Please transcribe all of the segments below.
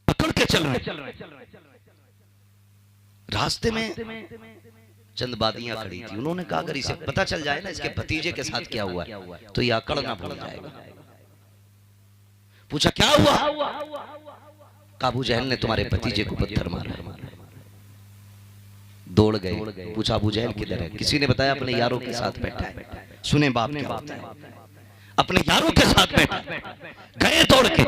पकड़ के चल रहे। रास्ते में चंद बादियां खड़ी थी, उन्होंने कहा अगर इसे पता चल जाए ना इसके भतीजे के साथ क्या हुआ तो ये अकड़ना भूल जाएगा। पूछा क्या हुआ? अबू जहल ने तुम्हारे भतीजे को पत्थर मारा। दौड़ गए, पूछा अबू जहल किधर है? किसी ने बताया अपने यारों के साथ बैठा है। सुने बाप क्या होता है, अपने यारों के साथ बैठा। गए दौड़ के,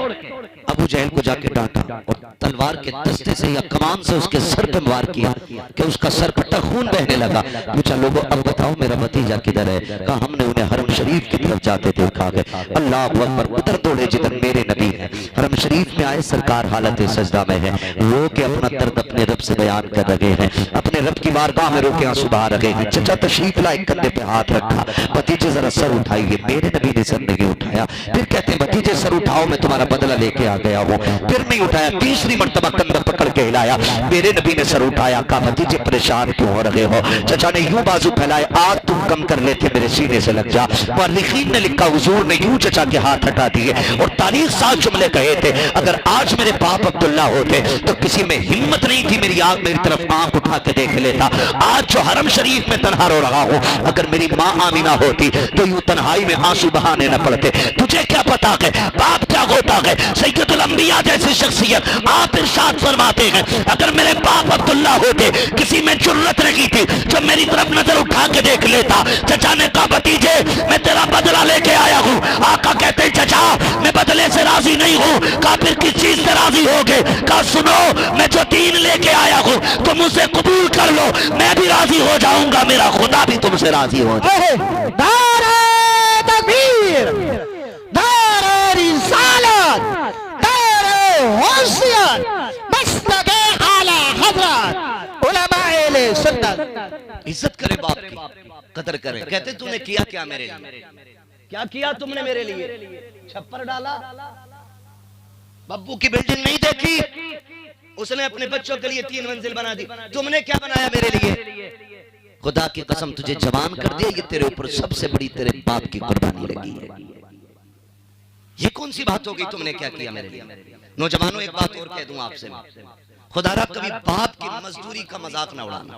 अबू जहल को जाके डांटा और तलवार के दस्ते से या कमान से उसके सर पे वार किया कि उसका सर फटा, खून बहने लगा। पूछा लोगों अब बताओ मेरा भतीजा किधर है? कहा हमने उन्हें हरम शरीफ की तरफ जाते देखा है। अल्लाह अकबर, उधर दौड़े जिधर मेरे नबी है। हरम शरीफ में आए, सरकार हालत सजदा में है, रो के अपना दर्द अपने रब से बयान कर रहे हैं, अपने रब की बारगाह में रो के आंसू बहा रहे हैं। चचा तशरीफ लाए, कंधे पे हाथ रखा, भतीजे जरा सर उठाइए। मेरे नबी ने सर नहीं उठाया। फिर कहते हैं भतीजे सर उठाओ, मैं तुम्हारा बदला लेके आ गया हूँ। फिर नहीं उठाया, तीसरी मर्तबा कंधा पकड़ के हिलाया, मेरे नबी ने सर उठाया। कहा भतीजे परेशान क्यों हो रहे हो? चचा ने यूं बाजू फैलाए, आज तुम कम कर लेते मेरे सीने से लग जा। मुअर्रिखीन ने लिखा हुजूर ने यूं चचा के हाथ हटा दिए और तारीख साथ जुमले कहे थे, अगर आज मेरे बाप अब्दुल्ला होते तो किसी में हिम्मत नहीं थी मेरी आग मेरी तरफ आंख उठा के देख लेता। आज जो हरम शरीफ में तन्हा रो रहा हूँ, अगर मेरी माँ आमीना होती तो यूं तन्हाई में आंसू बहाने न पड़ते। तुझे क्या पता है बाप क्या होता है? सैयदुल अंबिया जैसी शख्सियत आप इरशाद फरमाते हैं, अगर मेरे बाप अब्दुल्ला होते किसी में जुर्रत नहीं थी जो मेरी तरफ नजर उठा के देख लेता। चचा ने कहा भतीजे मैं तेरा बदला लेके आया हूँ। आका कहते हैं चचा मैं बदले से राजी नहीं हूँ। कहा फिर किस चीज से राजी होगे? कहा सुनो मैं जो दीन लेके आया हूँ तुम उसे कबूल कर लो, मैं भी राजी हो जाऊंगा, मेरा खुदा भी तुमसे राजी हो जाए। तकबीर, दारे रिसालत, दारे होशियत, मस्तके आला हज़रत उलमाए सुन्नत। इज्जत करे बाप की, कदर करे। कहते तूने किया क्या मेरे लिए? क्या किया तुमने मेरे लिए? छप्पर डाला, बब्बू की बिल्डिंग नहीं देखी, उसने अपने बच्चों के लिए 3 मंजिल बना दी। तुमने क्या बनाया मेरे लिए? खुदा की कसम तुझे जवान कर दिया, ये तेरे ऊपर सबसे बड़ी तेरे बाप की कुर्बानी लगी है। ये कौन सी बात हो गई? तुमने क्या किया मेरे लिए? नौजवानों एक बात और कह दूं आपसे, खुदारा कभी बाप की मजदूरी का मजाक ना उड़ाना,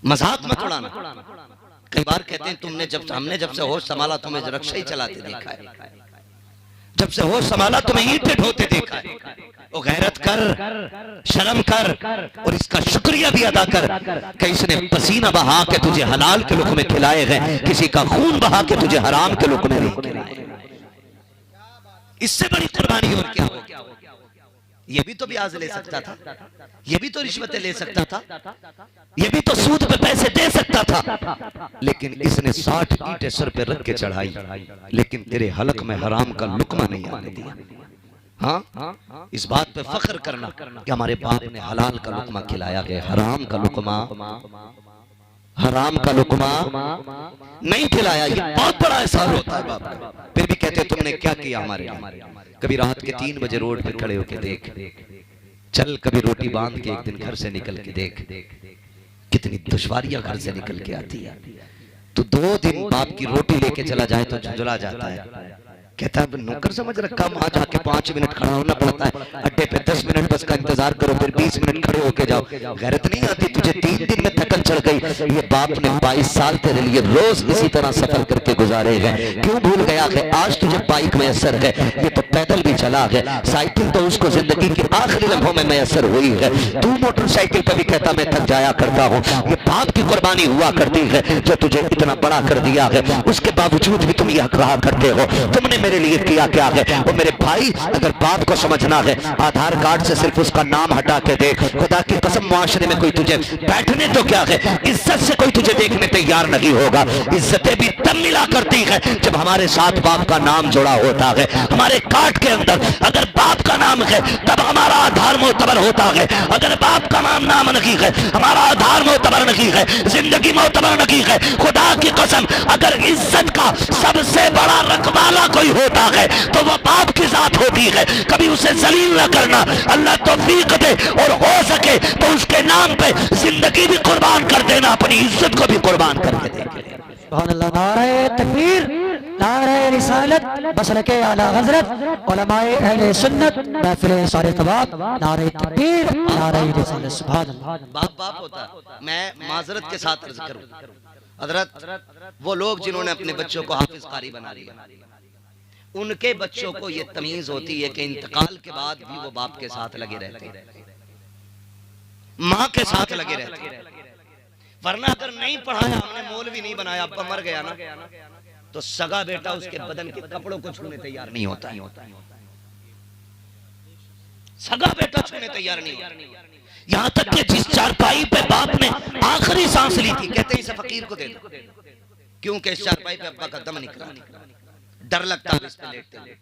मजाक मत उड़ाना। कई बार कहते हैं हमने जब से होश संभाला तुम्हें रक्षा ही चलाते देखा है, जब से होश संभाला तुम्हें ईंटें ढोते देखा है। ओ गैरत कर, शर्म कर और इसका शुक्रिया भी अदा कर कि इसने पसीना बहा के तुझे हलाल के लुक़्मे खिलाए हैं, किसी का खून बहा के तुझे हराम के लुक़्मे नहीं खिलाए। इससे बड़ी कुर्बानी और क्या हो? ये भी तो ब्याज ले सकता था, ये भी तो रिश्वतें ले सकता था, ये भी तो सूद पे पैसे दे सकता था, लेकिन इसने 60 ईंटें सर पे रख के चढ़ाई, लेकिन तेरे हलक में हराम का लुक़मा नहीं आने दिया। हाँ, इस बात पे फख्र करना कि हमारे बाप ने हलाल का लुक़मा खिलाया है, हराम का लुक़मा नहीं खिलाया। ये बहुत बड़ा एहसान होता है बाप का। फिर भी कहते तुमने क्या किया हमारे लिए? कभी रात के 3 बजे रोड पे खड़े होके देख, चल कभी रोटी बांध के एक दिन घर से निकल के देख, कितनी दुश्वारियां घर से निकल के आती है। तो 2 दिन बाप की रोटी लेके चला जाए तो झुंझला जाता है। कहता है नौकर समझ रखा, वहां जाके 5 मिनट खड़ा होना पड़ता है, अड्डे पे 10 मिनट बस का इंतजार करो, फिर 20 मिनट खड़े होके जाओ। गैरत नहीं आती तुझे? 3 दिन में थकन चढ़ गई। ये बाप ने 22 साल तेरे लिए रोज इसी तरह सफर करके गुजारे हैं। क्यों भूल गया कि आज तुझे बाइक मैसर है? ये तो पैदल भी चला है, साइकिल तो उसको जिंदगी के आखिरी लम्हों में मैसर हुई है। तू मोटरसाइकिल पर भी कहता मैं थक जाया करता हूँ। ये बाप की कुर्बानी हुआ करती है जो तुझे इतना बड़ा कर दिया है, उसके बावजूद भी तुम यह कहा करते हो तुमने मेरे लिए किया क्या है। और मेरे भाई अगर बाप को समझना है, आधार कार्ड से सिर्फ उसका नाम हटा के देख। खुदा की कसम मुआशरे में कोई तुझे बैठने तो क्या है, इज्जत से कोई तुझे देखने तैयार नहीं होगा। इज्जतें भी तब मिला करती है जब हमारे साथ बाप का नाम जुड़ा होता है। हमारे कार्ड के अंदर अगर बाप का नाम है तब हमारा आधार मोतबर होता है। अगर बाप का नाम नहीं है हमारा आधार मोतबर नहीं है, जिंदगी मोतबर नहीं है। खुदा की कसम अगर इज्जत का सबसे बड़ा रखवाला कोई होता है तो वह बाप की जात होती है। कभी उसे जलील न करना, अल्लाह तौफीक दे और हो सके तो उसके नाम पे जिंदगी भी कुर्बान कर देना, अपनी इज्जत को भी कुर्बान करके देंगे। सुभान अल्लाह, नारे तकबीर, नारे रिसालत मसलके आला हजरत उलमाए अहले सुन्नत महफिल सारे तवाब नारे तकबीर नारे रिसालत सुभान अल्लाह। बाप बाप होता। मैं माजरत के साथ अर्ज करूं हजरत, वो लोग जिन्होंने अपने बच्चों को हाफिज कारी बना लिया, उनके बच्चों को ये तमीज होती है कि इंतकाल के बाद भी वो बाप के साथ लगे रहते हैं, माँ के साथ लगे रहते हैं। वरना अगर नहीं पढ़ाया, हमने मौलवी नहीं बनाया, अब्बा मर गया ना, तो सगा बेटा उसके बदन के कपड़ों को छूने तैयार नहीं होता। सगा बेटा छूने तैयार नहीं होता। यहाँ तक कि जिस चारपाई पे बाप ने आखिरी सांस ली थी, कहते हैं इसे फकीर को दे दो, क्योंकि इस चारपाई पे अब्बा का दम निकला, डर लगता है इस पे लेटते हुए।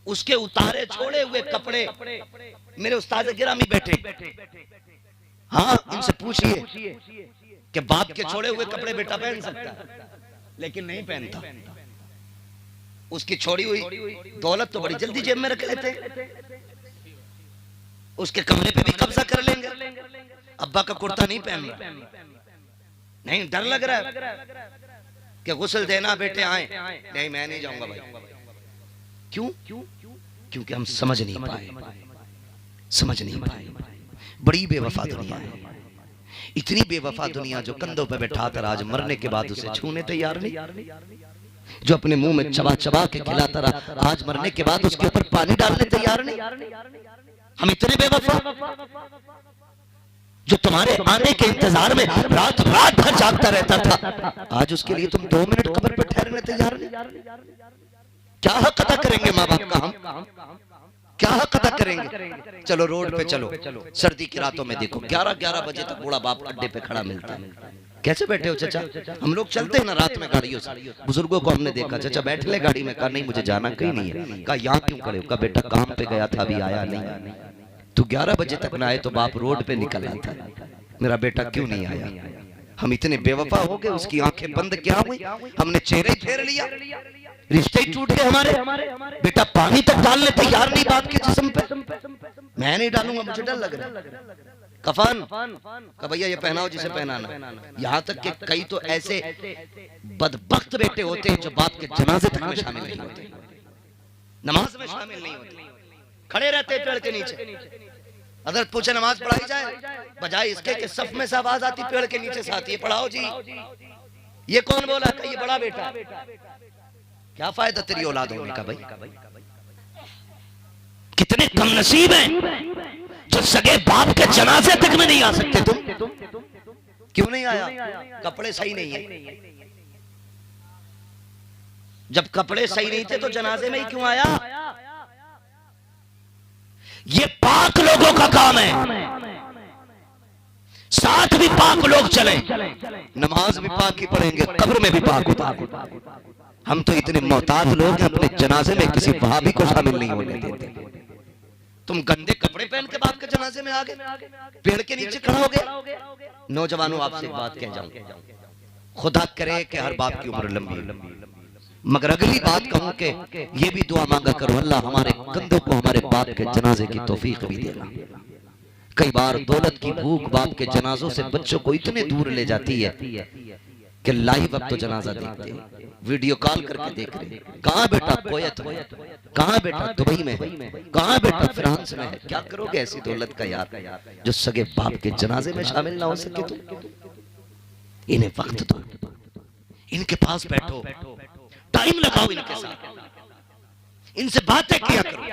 उसके उतारे छोड़े हुए कपड़े, मेरे उस्ताद गिरामी बैठे, हाँ इनसे पूछिए कि बाप के छोड़े हुए कपड़े बेटा पहन सकता है, लेकिन नहीं पहनता। उसकी छोड़ी हुई दौलत तो बड़ी जल्दी जेब में रख लेते, उसके कमरे पे भी कब्जा कर लेंगे। अब्बा का कुर्ता नहीं पहन रहा, नहीं डर लग रहा है कि गुस्ल देना बेटे आए, नहीं मैं नहीं जाऊंगा भाई। क्यों? क्योंकि हम समझ नहीं पाए। बड़ी बेवफा दुनिया है, इतनी बेवफा दुनिया जो कंधों पे बैठा कर आज मरने के बाद उसे छूने तैयार नहीं, जो अपने मुंह में चबा चबा के खिलाता रहा, आज मरने के बाद उसके ऊपर पानी डालने तैयार नहीं। हम इतने बेवफा, जो तुम्हारे आने के इंतजार में रात रात भर जागता रहता था, आज उसके लिए तुम 2 मिनट कब्र पर ठहरने तैयार नहीं। क्या हक अदा करेंगे माँ बाप का हम? क्या हक अदा करेंगे? चलो रोड पे चलो, सर्दी की रातों में देखो 11-11 बजे तक बूढ़ा बाप अड्डे पे खड़ा मिलता है। कैसे बैठे हो चाचा? हम लोग चलते हैं ना रात में गाड़ियों से, बुजुर्गों को हमने देखा, चाचा बैठ ले गाड़ी में, कहा नहीं मुझे जाना कहीं नहीं है। कहा यहाँ क्यों खड़े हो? कहा बेटा काम पे गया था अभी आया नहीं। तू 11 बजे तक ना आए तो बाप रोड पे निकल आता, मेरा बेटा क्यों नहीं आया? हम इतने बेवफा हो गए, उसकी आंखें बंद क्या हुई, हमने चेहरे ही फेर लिया, रिश्ते ही टूट गए हमारे। बेटा पानी तक डालने तैयार नहीं बाप के जिस्म पे, मैं नहीं डालूंगा, मुझे डर लग रहा है। कफन का भैया ये पहनाओ जिसे पहनाना। यहाँ तक कि कई तो ऐसे बदबख्त बेटे होते हैं जो बाप के जनाजे तक में शामिल नहीं होते, नमाज में शामिल नहीं होते, खड़े रहते पेड़ के नीचे। हजरत पूछे नमाज पढ़ाई जाए, बजाय इसके कि सफ में से आवाज आती पेड़ के नीचे से आती है, पढ़ाओ जी। ये कौन बोला? कि ये बड़ा बेटा। क्या फायदा तेरी औलाद होने का भाई? कितने कम नसीब हैं जो सगे बाप के जनाजे तक में नहीं आ सकते। तुम क्यों नहीं आया? कपड़े सही नहीं है। जब कपड़े सही नहीं थे तो जनाजे में ही क्यों आया? ये पाक लोगों का काम है, साथ भी पाक लोग चले, नमाज भी पाक ही पढ़ेंगे, कब्र में भी पाक होता। हम तो इतने मोहताज लोग हैं, अपने जनाजे में किसी वहाबी को शामिल नहीं होने देते। तुम गंदे कपड़े पहन के बाप के जनाजे में आ गए, पेड़ के नीचे खड़ा हो गए। नौजवानों आपसे एक बात कह जाऊं, खुदा करे कि हर बाप की उम्र लंबी, मगर अगली बात कहूं कि ये भी दुआ मांगा करो, अल्लाह हमारे कंधों को हमारे बाप के जनाजे की तौफीक भी देना। कई बार दौलत की भूख बाप के जनाजों से बच्चों को इतने दूर ले जाती है कि लाइव अब तो जनाजा देखते हैं, वीडियो कॉल करके देख रहे, कहाँ बेटा कोयत में, कहाँ बेटा दुबई में है, कहाँ बेटा फ्रांस में है। क्या करोगे ऐसी दौलत का यार, जो सगे बाप के जनाजे में शामिल ना हो सके? तो इन्हें वक्त दो, इनके पास बैठो, टाइम लगाओ इनके साथ, इनसे बातें किया करो।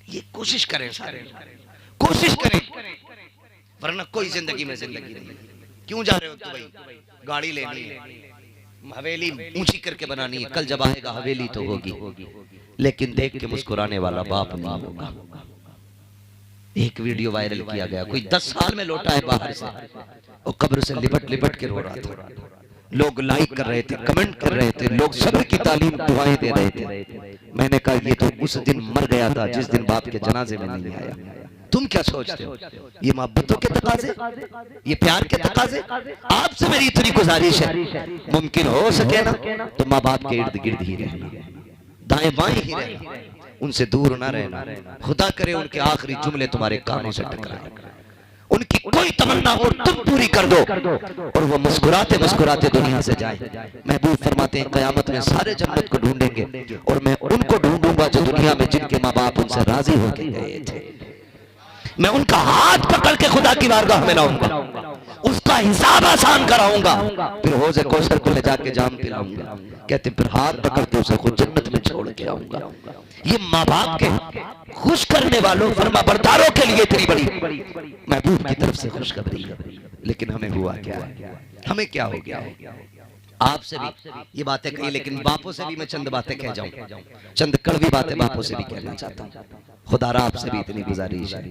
ये कोशिश करें, सारे कोशिश करें, वरना कोई जिंदगी में जिंदगी नहीं। क्यों जा रहे हो दुबई? गाड़ी लेनी है, हवेली ऊंची करके बनानी है, कल जब आएगा हवेली तो होगी, लेकिन देख के मुस्कुराने वाला बाप नहीं होगा। एक वीडियो वायरल किया गया, कोई 10 साल में लौटा है बाहर से, और कब्र से लिपट लिपट के रो रहा था। लोग लाइक कर रहे थे, कमेंट कर रहे थे, लोग सब्र की तालीम दुआएं दे रहे थे। मैंने कहा ये तो उस दिन मर गया था जिस दिन बाप के जनाजे में नहीं आया। तुम क्या सोचते हो? ये मोहब्बतों के तकाजे, ये प्यार के तकाजे। आपसे मेरी इतनी गुजारिश है, मुमकिन हो सके ना तो माँ बाप के इर्द गिर्द ही रहना, दाएं बाएं ही रहना, उनसे दूर ना रहना। खुदा करे उनके आखिरी जुमले तुम्हारे कानों से टकराए, उनकी कोई तमन्ना हो तुम पूरी कर दो और वो मुस्कुराते मुस्कुराते दुनिया से जाए। महबूब फरमाते हैं क़यामत में सारे जन्नत को ढूंढेंगे और मैं उनको ढूंढूंगा जो दुनिया में जिनके माँ बाप उनसे राजी होके गए थे। मैं उनका हाथ पकड़ के खुदा की बारगाह में लाऊंगा, उसका हिसाब आसान कराऊंगा, फिर हौज़े कौसर को ले जाके जाम पिलाऊंगा। कहते फिर हाथ पकड़ के उसे खुद जन्नत में छोड़ के आऊंगा। ये माँ बाप के खुश करने वालों फरमाबरदारों के लिए इतनी बड़ी महबूब की तरफ से खुशखबरी। लेकिन हमें हुआ क्या, हमें क्या हो गया? आपसे भी ये बातें कही, लेकिन बापों से भी मैं चंद बातें कह जाऊं, चंद कड़वी बातें बापों से भी कहना चाहता हूं। खुदारा आपसे भी इतनी गुजारिश है,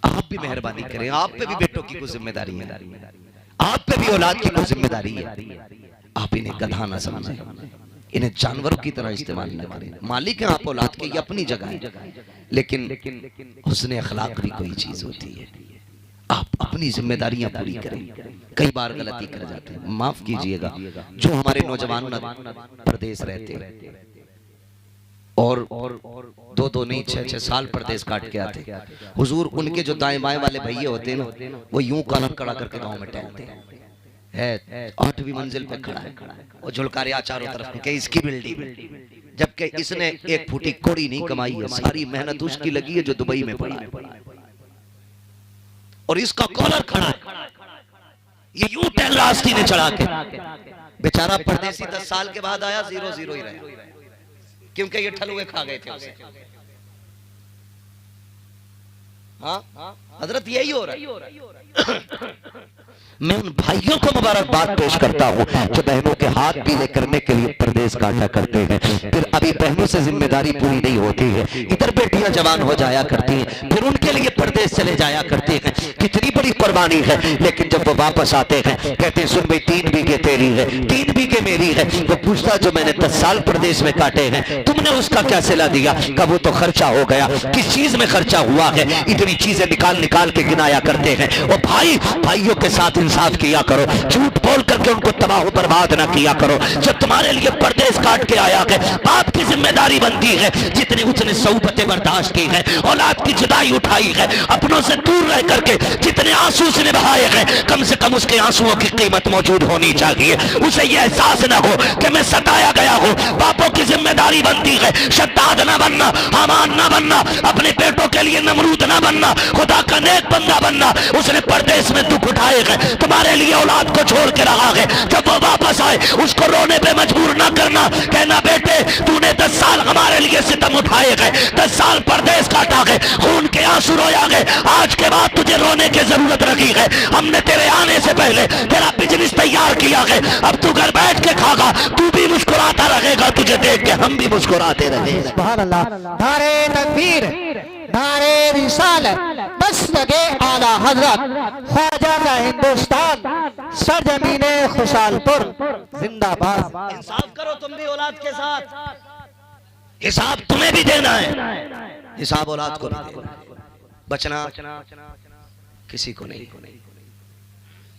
आप भी मेहरबानी करें, आप पे भी बेटों की कुछ जिम्मेदारी है, आप पे भी औलाद की कुछ जिम्मेदारी है। आप इन्हें गधा ना समझें, इन्हें जानवरों की तरह इस्तेमाल न करें। मालिक है आप औलाद के, ये अपनी जगह है, लेकिन हुस्न अखलाक भी कोई चीज होती है। आप अपनी जिम्मेदारियां पूरी करें। कई बार गलती कर जाते हैं, माफ कीजिएगा। जो हमारे नौजवान परदेश रहते हैं और दो नहीं 6-6 साल परदेश काट के आते, हुजूर उनके जो दाएं बाएं वाले भैया होते हैं ना, वो यूं कलम कड़ा करके गांव में टहलते हैं। 8वीं मंजिल पे खड़ा है और झुलकारियां चारों तरफ के इसकी बिल्डिंग, जबकि इसने एक फूटी कोड़ी नहीं कमाई है, सारी मेहनत उसकी लगी है जो दुबई में पड़ा है। और इसका कॉलर खड़ा है, ये यूं टहल रहा आस्तीने चढ़ा के। बेचारा परदेसी 10 साल के बाद आया, 0-0 ही रहे, क्योंकि ये ठलुए खा गए थे उसे। हाँ हजरत यही हो रहा है। मैं उन भाइयों को मुबारकबाद पेश करता हूँ जो बहनों के हाथ पीले करने के लिए परदेश काटा करते हैं, फिर अभी बहनों से जिम्मेदारी पूरी नहीं होती है, इधर बेटियां जवान हो जाया करती हैं, फिर उनके लिए परदेश चले जाया करते हैं। कितनी बड़ी कुर्बानी है, लेकिन जब वो वापस आते हैं कहते हैं सुन भाई 3 बीघे तेरी है, 3 बीघे मेरी है। वो पूछता जो मैंने 10 साल प्रदेश में काटे हैं तुमने उसका क्या सिला दिया? कब वो तो खर्चा हो गया। किस चीज में खर्चा हुआ है? इतनी चीजें निकाल निकाल के गिनाया करते हैं। और भाई भाइयों के साथ इंसाफ किया करो, झूठ बोल करके उनको तबाह बर्बाद ना किया करो। जब तुम्हारे लिए परदेश काट के आया है, बाप की जिम्मेदारी बनती है, जितनी उसने सौबतें बर्दाश्त की है, औलाद की जुदाई उठाई है, अपनों से दूर रह करके जितने आंसू उसने बहाए हैं, कम से कम उसके आंसुओं की कीमत मौजूद होनी चाहिए। उसे यह एहसास ना हो कि मैं सताया गया हूं। बापों की जिम्मेदारी बनती है शद्दाद ना बनना, हामान ना बनना, अपने बेटों के लिए नमरूद ना बनना, खुदा का नेक बंदा बनना। उसने परदेश में दुख उठाए हैं, तुम्हारे लिए औलाद को छोड़ के रहा है। जब वो वापस आए उसको रोने पे मजबूर ना करना, कहना बेटे तूने 10 साल हमारे लिए सितम उठाए गए, 10 साल परदेश काटा गए, खून के आंसू रोया गए, आज के बाद तुझे रोने की जरूरत रखी है। हमने तेरे आने से पहले तेरा बिजनेस तैयार किया है, अब तू घर बैठ के खागा, तू भी मुस्कुराता रहेगा, तुझे देख के हम भी मुस्कुराते रहेंगे। सुभान अल्लाह। नारे तकबीर, नारे रिसालत, मस्तगे आला हजरत ख्वाजा का हिंदुस्तान, सरजमीने खुशालपुर जिंदाबाद। इंसाफ करो तुम भी औलाद के साथ, हिसाब तुम्हें भी देना है, हिसाब औलाद को भी देना है। बचना किसी को नहीं,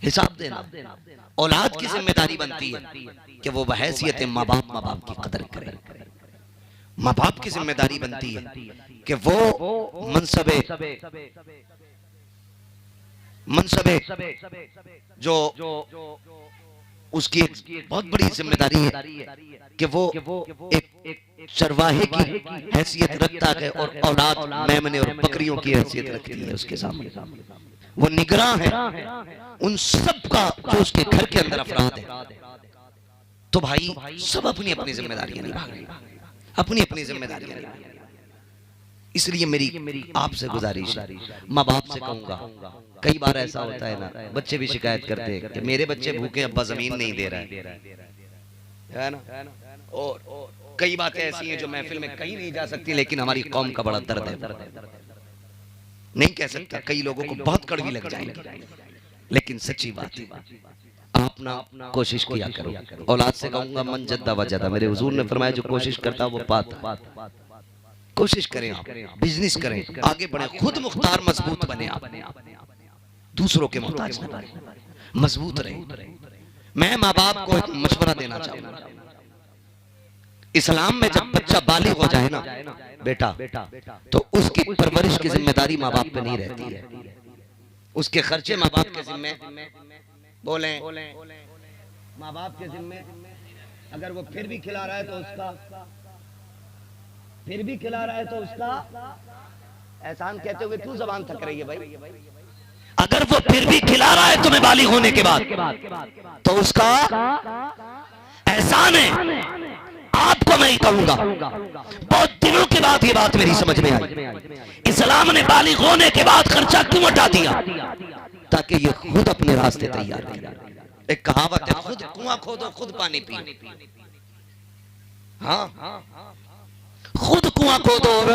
हिसाब देना। औलाद की जिम्मेदारी बनती है कि वो बहैसियत माँ बाप की कदर करे। माँ बाप की जिम्मेदारी बनती है कि वो मनसबे जो उसकी एक बहुत बड़ी जिम्मेदारी है कि वो एक चरवाहे की हैसियत रखता है और औलाद मेमने और बकरियों की हैसियत रखती है उसके सामने। वो निगरां है उन सब का जो उसके घर के अंदर अफराद है। तो भाई सब अपनी अपनी जिम्मेदारियां निभाएं, अपनी अपनी जिम्मेदारियां निभाएं। इसलिए मेरी आपसे गुजारिश है, माँ बाप से कहूंगा, कई बार ऐसा होता है ना, बच्चे भी शिकायत करते हैं कि मेरे बच्चे भूखे, अब्बा जमीन नहीं दे रहा है ना। और कई बातें ऐसी हैं जो महफिल में कहीं नहीं जा सकती, लेकिन हमारी कौम का बड़ा दर्द है, नहीं कह सकता, कई लोगों को बहुत कड़वी लग जाएगी, लेकिन सच्ची बात है। आप ना कोशिश किया करो। औलाद से कहूंगा मन जद्दा वजदा, मेरे हुजूर ने फरमाया जो कोशिश करता वो पाता। कोशिश करें, आप बिजनेस करें, आगे बढ़े, खुद मुख्तार मजबूत बने, आप दूसरों के मोहताज न बने, मजबूत रहे। मैं माँ बाप को एक मशवरा देना चाहूंगा, इस्लाम में जब बच्चा बालिग हो जाए ना बेटा, तो उसकी परवरिश की जिम्मेदारी माँ बाप पे नहीं रहती है, उसके खर्चे माँ बाप के जिम्मे, बोले माँ बाप के जिम्मे। अगर वो फिर भी खिला रहा है तो उसका, फिर भी खिला रहा है तो उसका एहसान कहते हुए क्यों जबान थक रही है भाई? अगर वो फिर भी खिला रहा है तुम्हें बालिग होने के बाद तो उसका एहसान है। आपको मैं ही कहूंगा, बहुत दिनों के बाद ये बात मेरी समझ में आई, इस्लाम ने बालिग होने के बाद खर्चा क्यों हटा दिया? ताकि ये खुद अपने रास्ते तैयार करें। एक कहावत है, खुद कुआं खोदो खुद पानी पियो। हाँ, खुद कुआं खोदो और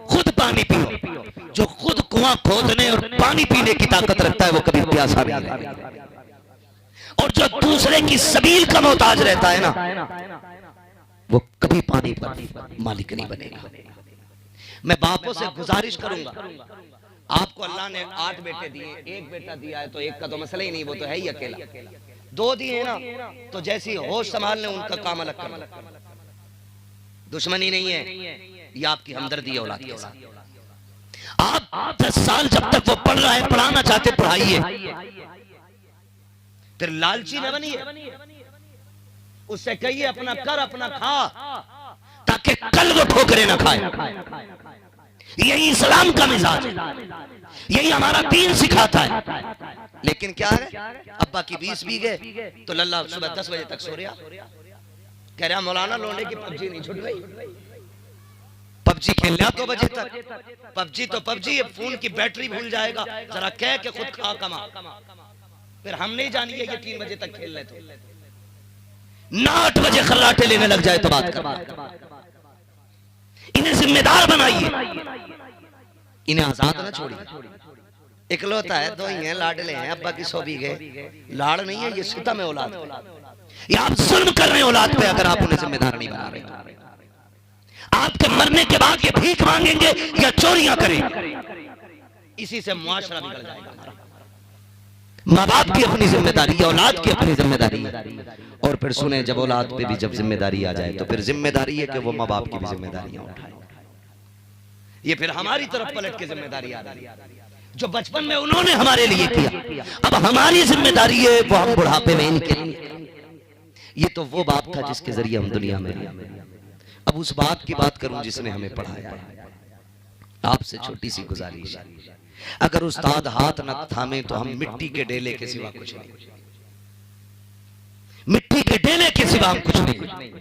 खुद पानी पियो। जो खुद कुआं खोदने और पानी पीने की ताकत रखता है वो कभी प्यासा नहीं रहेगा, और जो दूसरे की सबील का मोहताज रहता है ना, वो कभी पानी पर मालिक नहीं बनेगा। मैं बापों से गुजारिश करूंगा, आपको अल्लाह ने 8 बेटे दिए, एक बेटा दिया है तो एक का तो मसला ही नहीं, वो तो है ही अकेला। 2 दिए ना तो जैसी होश संभालने उनका काम अलग करना। दुश्मनी नहीं है, ये आपकी हमदर्दी है औलाद के साथ। आप 10 साल जब तक वो पढ़ रहा है, पढ़ाना चाहते पढ़ाइए, फिर लालची न बनिए। उससे कहिए अपना कर अपना खा, ताकि कल वो ठोकरे न खाए। यही इस्लाम का मिजाज है, यही हमारा दीन सिखाता है। लेकिन क्या है, अब्बा की 20 बीघे तो लल्ला सुबह 10 बजे तक सो रहा, कह रहा मौलाना लोने की पबजी नहीं छुट रही, पबजी खेलना 2 बजे तक। पबजी तो पबजी, फोन की बैटरी भूल जाएगा, जरा कह के खुद खा कमा। फिर हम नहीं जानिए ये 3 बजे तक खेल ले तो ना 8 बजे खर्राटे लेने लग जाए तो बात कर। इन्हें जिम्मेदार बनाइए, इन्हें आजाद ना छोड़िए। इकलौता है, 2 ही हैं, लाडले हैं, अब्बा की 100 बीघे। लाड़ नहीं है, ये सितम है औलाद, ये आप जुल्म कर रहे हैं औलाद पे अगर आप उन्हें जिम्मेदार नहीं बना रहे। आपके मरने के बाद ये भीख मांगेंगे या चोरियां करेंगे, इसी से मुआशरा बिगड़ जाएगा हमारा। माँ बाप की अपनी जिम्मेदारी, औलाद की अपनी जिम्मेदारी है। और फिर सुने, जब औलाद पे भी जब जिम्मेदारी आ जाए तो फिर जिम्मेदारी है कि वो माँ बाप की भी जिम्मेदारियां उठाए। ये फिर हमारी तरफ पलट के जिम्मेदारी आ रही है, जो बचपन में उन्होंने हमारे लिए किया, अब हमारी जिम्मेदारी है वो हम बुढ़ापे में इनके लिए। ये तो वो बाप था जिसके जरिए हम दुनिया में आए। अब उस बाप की बात करूं जिसने हमें पढ़ाया है। आपसे छोटी सी गुजारिश, अगर उस्ताद हाथ न थामे तो हम मिट्टी के डेले के सिवा कुछ नहीं, मिट्टी के डेले के सिवा हम कुछ नहीं।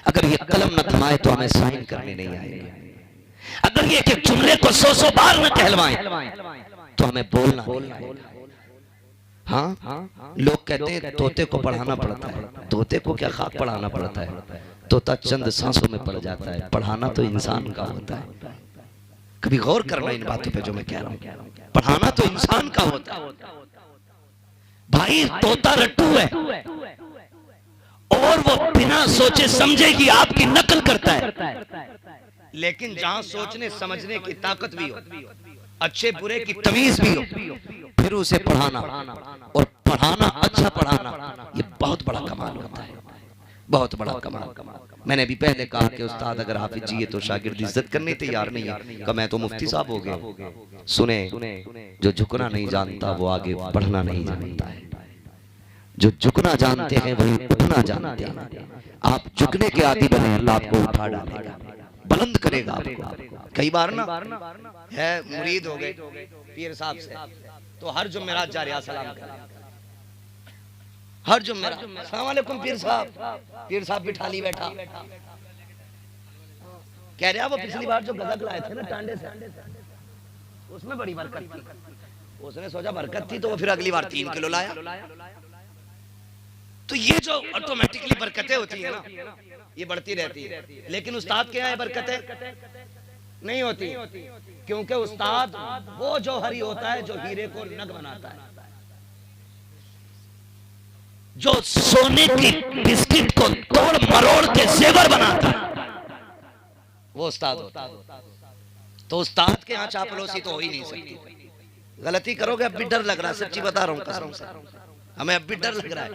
अगर ये कलम न थमाए तो हमें साइन करने नहीं आएंगे। अगर ये कि जुमले को 100 बार न कहलवाएं तो हमें बोलना नहीं। हाँ, लोग कहते हैं तोते को पढ़ाना पड़ता है, तोते को क्या खाक पढ़ाना पड़ता है? तोता चंद सांसों में पड़ जाता है, पढ़ाना तो इंसान का होता है। कभी गौर करना इन बातों पे जो मैं कह रहा हूं, पढ़ाना तो इंसान का होता है। भाई तोता रट्टू है और वो बिना सोचे समझे कि आपकी नकल करता है, लेकिन जहां सोचने समझने की ताकत भी हो, अच्छे बुरे की तमीज भी हो, फिर उसे पढ़ाना और पढ़ाना, अच्छा पढ़ाना, ये बहुत बड़ा कमाल होता है, बहुत बड़ा कमाल। मैंने अभी पहले कहा कि उस्ताद अगर हाफिज जी है तो शागिर्द इज्जत करने तैयार नहीं है, कहा मैं तो मुफ्ती साहब हो गया। सुने, जो झुकना नहीं जानता वो आगे बढ़ना नहीं जानता है। जो झुकना जानते हैं वही उठना जानते हैं। आप झुकने के आदी बने, अल्लाह आपको उठा डालेगा, बुलंद करेगा आपको। कई बार ना है मुरीद हो गए पीर साहब से, तो हर जुमेरात जा रहा सलाम कर, हर जुमेरात अस्सलाम वालेकुम पीर साहब बिठा ली बैठा। कह रहा वो पिछली बार जो गजक लाए थे ना टांडे से, उसमें बड़ी बरकत थी। उसने सोचा बरकत थी तो वो फिर अगली बार 3 किलो लाया। तो ये जो ऑटोमेटिकली बरकतें होती है ना, ये बढ़ती रहती है। लेकिन उस्ताद के यहाँ बरकतें नहीं होती, क्योंकि उस्ताद वो जौहरी होता है जो हीरे को नग बनाता है, जो सोने की बिस्किट को तोड़ मरोड़ के जेवर बनाता है, वो उस्ताद होता है। तो उस्ताद के यहाँ चापलूसी तो हो ही नहीं सकती। गलती करोगे, अब भी डर लग रहा है, सच्ची बता रहा हूँ कसम से, हमें अब भी डर लग रहा है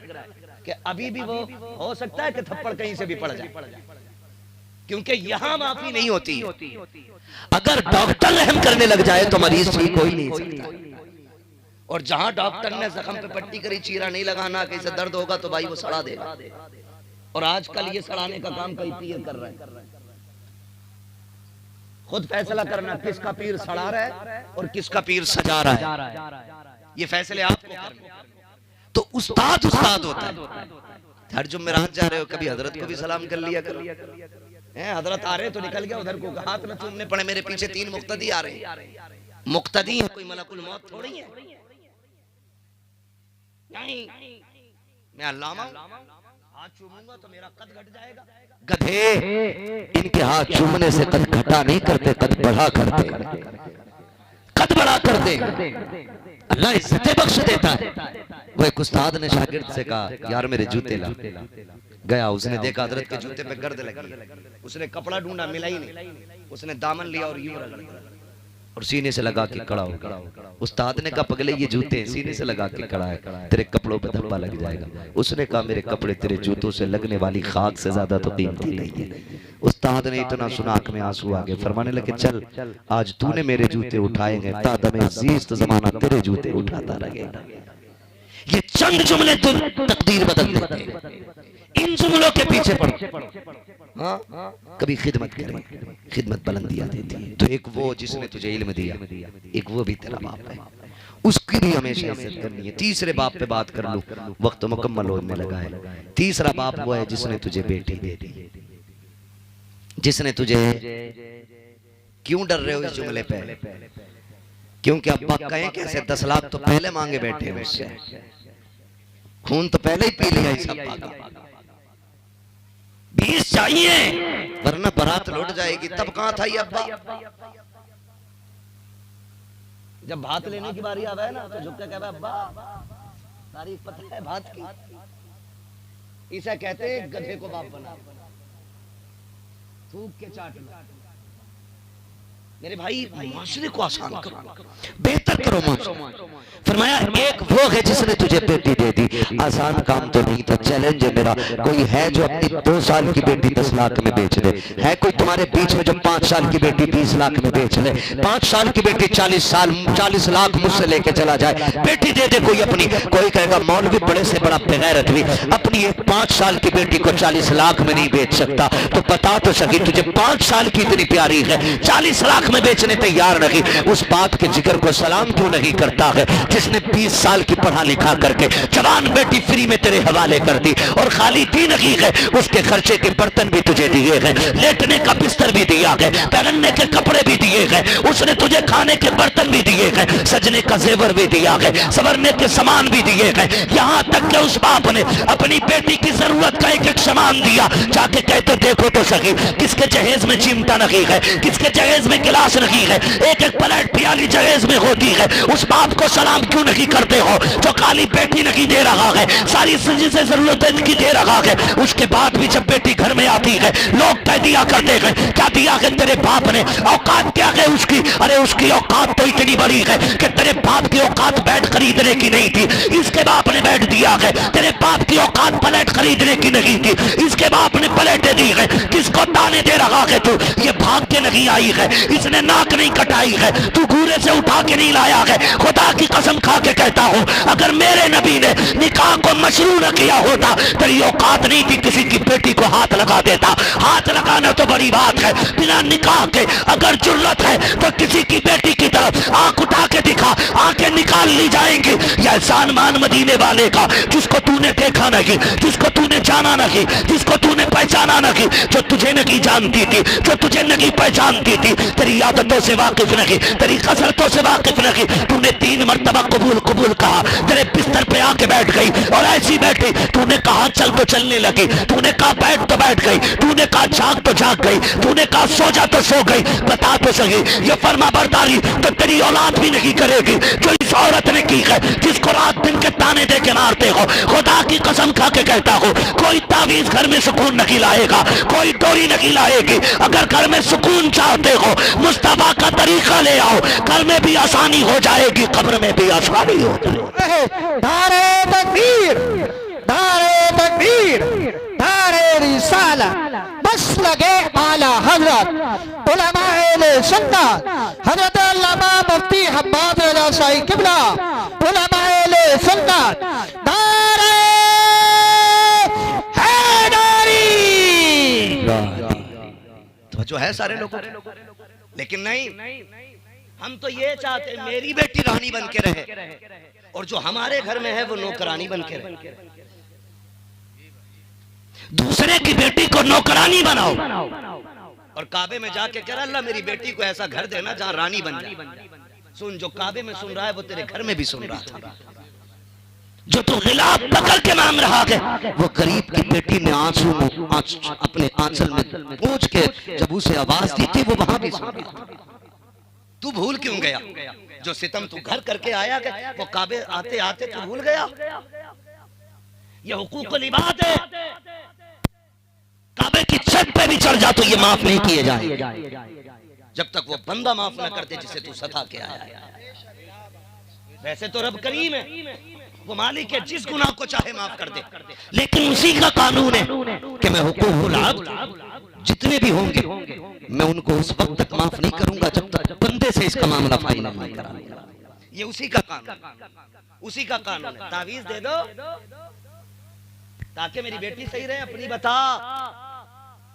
कि अभी भी वो हो सकता है कि थप्पड़ कहीं से भी पड़ जाए, क्योंकि यहां माफी नहीं होती। अगर डॉक्टर रहम करने लग जाए तो मरीज ठीक हो ही नहीं सकता। और जहां डॉक्टर ने जख्म पे पट्टी करी, चीरा नहीं लगाना, कहीं दर्द होगा तो भाई वो सड़ा देगा। और आजकल ये सड़ाने का काम कई पीर कर रहे हैं। खुद फैसला करना किसका पीर सड़ा रहा है और किसका पीर सजा रहा है, ये फैसले आपको करने। तो उस्ताद उस्ताद होता है। हर जुम्मेरात जा रहे हो, कभी हजरत को भी सलाम कर लिया करो। हजरत आ रहे तो निकल गया उधर को, हाथ में चूमने पड़े। मेरे पीछे 3 मुक्तदी आ रहे हैं, मुक्तदी है, कोई मलकुल मौत थोड़ी है। नहीं, मैं अल्लामा हाथ चूमूंगा तो मेरा कद घट जाएगा। गधे, इनके हाथ चूमने से कद घटा नहीं करते, कद बढ़ा करते, कद बढ़ा करते। अल्लाह इज्जतें बख्श देता है। वो एक उस्ताद ने शागिर्द से कहा, यार मेरे जूते ला। गया, उसने देखा हजरत के जूते पे गर्द लगी। उसने कपड़ा ढूंढा, मिला ही नहीं। उसने दामन लिया और यूं रगड़ दिया और सीने से लगा के खड़ा हो गया। उस्ताद ने कहा, पगले ये जूते सीने से लगा के खड़ा है, तेरे कपड़ों पे धब्बा लग जाएगा। उसने कहा, मेरे कपड़े तेरे जूतों से लगने वाली खाक से ज्यादा तो कीमती नहीं है। उस्ताद ने इतना सुना, आंख में आंसू आ गए। फरमाने लगे, चल आज तूने मेरे जूते उठाए हैं, तादमे जीस्त जमाना तेरे जूते उठाता रहेगा। ये चंद जुमले तो तकदीर बदल देते हैं। इन जुमलों के पीछे पड़ो। हाँ, कभी खिदमत करें, खिदमत बुलंदियां देती है। तो एक वो जिसने तुझे इल्म दिया, एक वो भी तेरा बाप है, उसकी भी हमेशा इज्जत करनी है। तीसरे बाप पे बात कर लूं, वक्त मुकम्मल होने लगा है। तीसरा बाप वो है जिसने तुझे बेटी दे दी, जिसने तुझे, क्यों डर रहे हो इस जुमले पे? क्योंकि अब्बा कहें कैसे 10 लाख तो पहले मांगे बैठे हैं उससे, खून तो पहले ही पी लिया इस अब्बा का। 20 चाहिए वरना बारात लौट जाएगी। तब कहां था ये अब्बा? जब भात लेने की बारी आवे ना तो झुक के कहता, अब्बा तारीफ पता है भात की? इसे कहते हैं गधे को बाप बना, थूक के चाट लो। मेरे भाई, माशरे को आसान करो, बेहतर करो माशरे। फरमाया, एक वो है जिसने तुझे बेटी दे दी। आसान काम तो नहीं था। चैलेंज है मेरा, कोई है जो अपनी 2 साल की बेटी 10 लाख में बेच दे? है कोई तुम्हारे बीच में जो 5 साल की बेटी 20 लाख में बेच ले? 5 साल की बेटी 40 लाख मुझसे लेके चला जाए, बेटी दे दे कोई अपनी। कोई कहेगा मौलवी बड़े से बड़ा बेगैरत भी अपनी एक 5 साल की बेटी को 40 लाख में नहीं बेच सकता। तो बता तो सकी, तुझे 5 साल की इतनी प्यारी है, 40 लाख में बेचने तैयार नहीं, उस बात के जिक्र को सलाम क्यों नहीं करता है जिसने 20 साल की पढ़ा लिखा करके जवान बेटी फ्री में तेरे हवाले कर दी? और खाली दी नहीं है, उसके खर्चे के बर्तन भी तुझे दिए हैं, लेटने का बिस्तर भी दिया है, पहनने के कपड़े भी दिए हैं, उसने तुझे खाने के बर्तन भी दिए हैं, सजने का जेवर भी दिया है, संवरने के सामान भी दिए हैं। यहाँ तक कि उस बाप ने अपनी बेटी की जरूरत का एक सामान दिया। जाके कहते देखो तो सही, किसके जहेज में चिमटा नहीं है, किसके जहेज में गिलास नहीं है, एक एक प्लेट प्याली जहेज में होती है। उस बाप को सलाम क्यों नहीं करते हो जो खाली बेटी नहीं दे रहा है, सारी से जरूरत की दे रहा है? उसके बाद भी जब बेटी घर में आती है लोग कह दिया करते हैं, क्या दिया है तेरे बाप ने? औकात क्या है उसकी? अरे उसकी औकात तो इतनी बड़ी है कि तेरे बाप की औकात बैट खरीदने की नहीं थी, इसके बाप ने बैट दिया है। तेरे बाप की औकात प्लेट खरीदने की नहीं थी, इसके बाप ने प्लेटें दी है। किसको ताने दे रहा है तू? ये भाग के नहीं आई है, इसने नाक नहीं कटाई है, तू घूरे से उठा के नहीं लाया है। खुदा की कसम खा के कहता हूं, अगर मेरे नबी ने निकाह को मशरू न किया होता, तेरी औकात नहीं थी किसी की बेटी को हाथ लगा देता। हाथ लगाना तो बड़ी बात है, बिना निकाह के अगर जुर्रत है तो किसी की बेटी की तरफ आंख उठा के दिखा, आंखें निकाल ली जाएंगी। यह एहसान मान मदीने वाले का, जिसको तूने देखा नहीं, जिसको तूने जाना नहीं, जिसको तूने पहचाना नहीं, जो तुझे नहीं जानती थी, जो तुझे नहीं पहचानती थी, तेरी आदतों से वाकिफ नहीं, तेरी कसरतों से वाकिफ नहीं। तूने 3 मरतबा कबूल कबूल कहा, तेरे बिस्तर पे आके बैठ गई और ऐसी बैठी। तूने कहा चल तो चलने लगी, तूने कहा बैठ तो बैठ गई, तूने कहा जाग तो जाग गई, तूने कहा सो जा तो सो गई। बता तो सही, ये फर्मा बरदारी तो तेरी औलाद भी नहीं करेगी जो इस औरत ने की है, जिसको रात दिन के ताने दे के मारते हो। खुदा की कसम खा के कहता हो, कोई तावीज घर में सुकून नहीं लाएगा, कोई डोरी नहीं लाएगी। अगर घर में सुकून चाहते हो, मुस्तफा का तरीका ले आओ, घर में भी आसानी हो जाएगी, कब्र में भी आसानी हो जाएगी। नारे तकबीर, नारे तकबीर, नारे रिसालत मसलके आला हजरत उलमाए अहले सुन्नत हजरत अल्लामा मुफ्ती हम्माद रज़ा शाही किबला उलमाए अहले सुन्नत नारे हैदरी। तो जो है सारे लोगों, लेकिन नहीं, हम तो ये चाहते हैं मेरी बेटी रानी बन के रहे और जो हमारे घर में है वो नौकरानी बन के रहे। दूसरे की बेटी को नौकरानी बनाओ और काबे में जाके कह रहा अल्लाह मेरी बेटी को ऐसा घर देना जहां रानी बन जाए। सुन, जो काबे में सुन रहा है वो तेरे घर में भी सुन रहा था। जो तू गिलाफ पकड़ के मांग रहा है वो गरीब की बेटी ने आंसू अपने आंचल में पूछ के जब उसे आवाज दी थी वो वहां भी सुन रहा था। तू भूल क्यों गया? जो सितम तू घर करके आया गया वो काबे आते आते तू भूल गया। ये हुकूकुल इबाद है। काबे की छत पे भी चढ़ जा तो ये माफ नहीं किए जाए जब तक वो बंदा माफ ना कर दे जिसे तू सता के आया है। वैसे तो रब करीम है, वो मालिक है, जिस गुनाह को चाहे माफ कर दे, लेकिन उसी का कानून है कि मैं हुकूकुल अब्द जितने भी होंगे मैं उनको उस वक्त तक माफ नहीं करूंगा जब तक बंदे से इसका मामला फाइनल नहीं कराऊंगा। ये उसी का कानून, उसी का कानून है। तावीज दे दो ताकि मेरी बेटी सही रहे अपनी बता।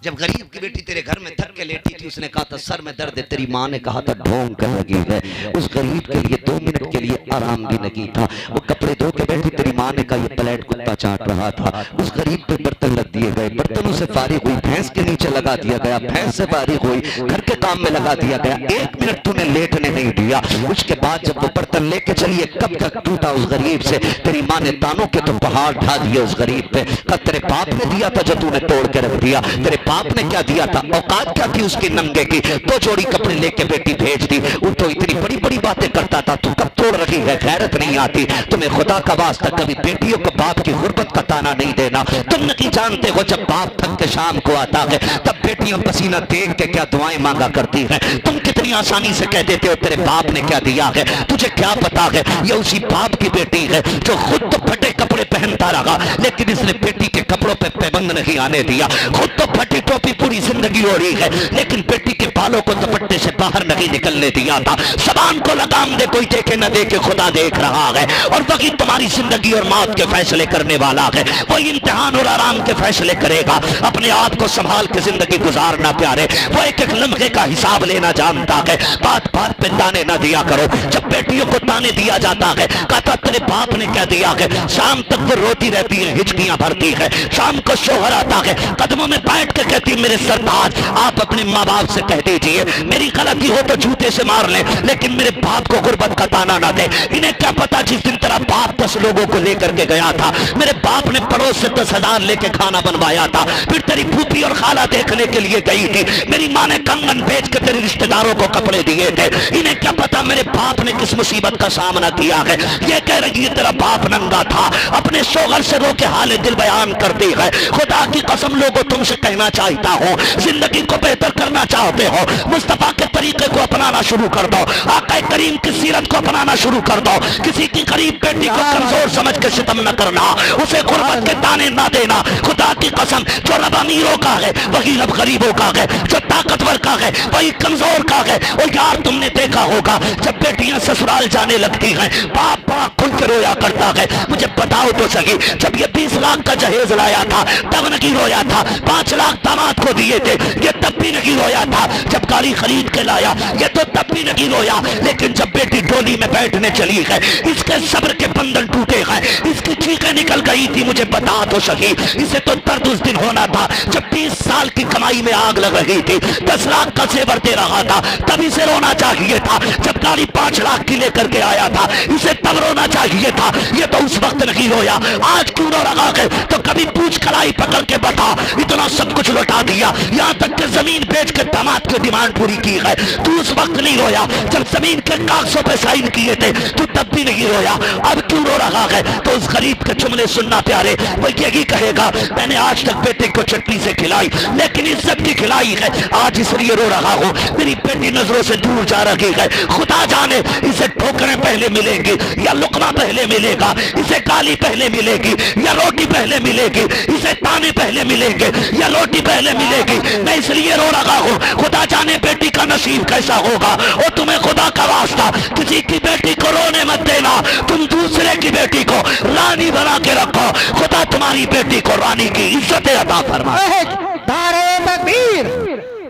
जब गरीब की बेटी तेरे घर में थक के लेटी थी उसने कहा था सर में दर्द है, तेरी माँ ने कहा था ढोंग कर लगी है। उस गरीब के लिए 2 मिनट के लिए आराम भी नहीं था। वो कपड़े धो के बैठी, तेरी माँ ने कहा ये प्लेट कुत्ता चाट रहा था। उस गरीब पे बर्तन रख दिए गए, बर्तनों से फारिग हुई, भैंस के नीचे लगा दिया गया, भैंस से फारिग हुई, घर के काम में लगा दिया गया। 1 मिनट तूने लेटने नहीं दिया। उसके बाद जब वो बर्तन लेके चलिए कब तक टूटा उस गरीब से, तेरी माँ ने तानों के तो पहाड़ ढा दिए उस गरीब पे। तेरे बाप ने दिया था जो तूने तोड़ के रख दिया। तेरे बाप ने क्या दिया था, औकात क्या थी उसकी नंगे की, 2 जोड़ी कपड़े लेके बेटी भेज दी। वो तो इतनी बड़ी बड़ी बातें करता था, तू कब तोड़ रही है, गैरत नहीं आती तुम्हें। खुदा का वास्ता कभी बेटियों को बाप की गुर्बत का ताना नहीं देना। तुम नहीं जानते हो जब बाप थक के शाम को आता है तब बेटियां पसीना देख के क्या दुआएं मांगा करती है। तुम कितनी आसानी से कह देते हो तेरे बाप ने क्या दिया है, तुझे क्या पता है ये उसी बाप की बेटी है जो खुद तो फटे कपड़े पहनता रहा लेकिन इसने बेटी के कपड़ों पे पाबंद नहीं आने दिया। खुद तो फटी टोपी पूरी जिंदगी ओढ़ी है लेकिन बेटी के बालों को दुपट्टे से बाहर नहीं निकलने दिया था। जबान को लगाम दे, कोई देखे न देखे खुदा देख रहा है और वही तुम्हारी जिंदगी और मौत के फैसले करने वाला है। वही इम्तिहान और आराम के फैसले करेगा। अपने आप को संभाल के जिंदगी गुजारना प्यारे, वो एक एक लम्हे का हिसाब लेना जानता है। बात बात पे ताने ना दिया करो। जब बेटियों को ताने दिया जाता है कहता तेरे बाप ने क्या दिया है, शाम तक वो रोती रहती है, हिचकियां भरती है। शाम को शोहर आता है कदमों में बैठ के कहती मेरे सरताज आप अपने माँ बाप से कह दीजिए मेरी गलती हो तो जूते से मार ले लेकिन मेरे बाप को गुर्बत का ताना ना दे। इन्हें क्या पता जिस दिन तेरा बाप 10 लोगों को लेकर के गया था मेरे बाप ने पड़ोस से 10,000 लेके खाना बनवाया था। फिर तेरी फूफी और खाला देखने के लिए गई थी, मेरी माँ ने कंगन बेच के तेरे रिश्तेदारों को कपड़े दिए थे। इन्हें क्या पता मेरे बाप ने किस मुसीबत का सामना किया है। ये कह रही है तेरा बाप नंगा था, अपने शोहर से रो के हाल दिल बयान करती है। खुदा की कसम लोगों तुमसे कहना चाहता हूँ जिंदगी को बेहतर करना चाहते हो मुस्तफा के तरीके को अपनाना शुरू कर दो, आका करीम की सीरत को अपनाना शुरू कर दो। किसी की गरीब बेटी को कमजोर समझ के सितम न करना, उसे गुर्बत के ताने ना देना। खुदा की कसम जो रब अमीरों का है वही रब गरीबों का है, जो ताकतवर का है वही कमजोर का है। और यार तुमने देखा होगा जब बेटियां ससुराल जाने लगती हैं बाप बड़ा खुल के रोया करता है। मुझे बताओ तो सही जब ये 20 लाख का जहेज लाया था तब नहीं रोया था, 5 लाख दामाद को दिए थे ये तब भी नहीं रोया था, जब गाड़ी खरीद के लाया ये तो तब भी नहीं रोया। लेकिन जब बेटी डोली में बैठने चली है इसके सब्र के बंधन टूटे हैं, इसकी चीखें निकल गई थी। मुझे बता तो सही इसे तो दर्द उस दिन होना था जब 20 साल की कमाई में आग लग रही थी, 10 लाख का जेवर दे रहा था तब इसे रोना चाहिए था। जब गाड़ी 5 लाख की लेकर के आया था इसे तब रोना चाहिए था, ये तो उस वक्त नहीं रोया। आज क्यों रो रहा है तो कभी पूछ कलाई पकड़ के बता, इतना सब कुछ लौटा दिया, यहाँ तक कि जमीन बेच के दामाद की डिमांड पूरी की है। तू उस वक्त नहीं रोया जब जमीन के कागजों पे साइन किए थे, तू तब भी नहीं रोया, अब क्यों रो रहा है? तो उस गरीब के जुमले सुनना प्यारे, वो यही कहेगा मैंने आज तक बेटे को चटनी से खिलाई लेकिन इज्जत की खिलाई है, आज इसलिए रो रहा हूँ, मेरी बेटी नजरों से दूर जा रही है। खुदा जाने इसे ठोकरें पहले मिलेंगी या लुकमा पहले मिलेगा, इसे गाली पहले मिलेगी या रोटी पहले मिलेगी, इसे ताने पहले मिलेंगे या रोटी पहले मिलेगी। मैं इसलिए रो रहा हूँ, खुदा जाने बेटी का नसीब कैसा होगा। और तुम्हें खुदा का वास्ता किसी की बेटी को रोने मत देना, तुम दूसरे की बेटी को रानी बना के रखो, खुदा तुम्हारी बेटी को रानी की इज्जत अता फरमाए। दारे तकबीर,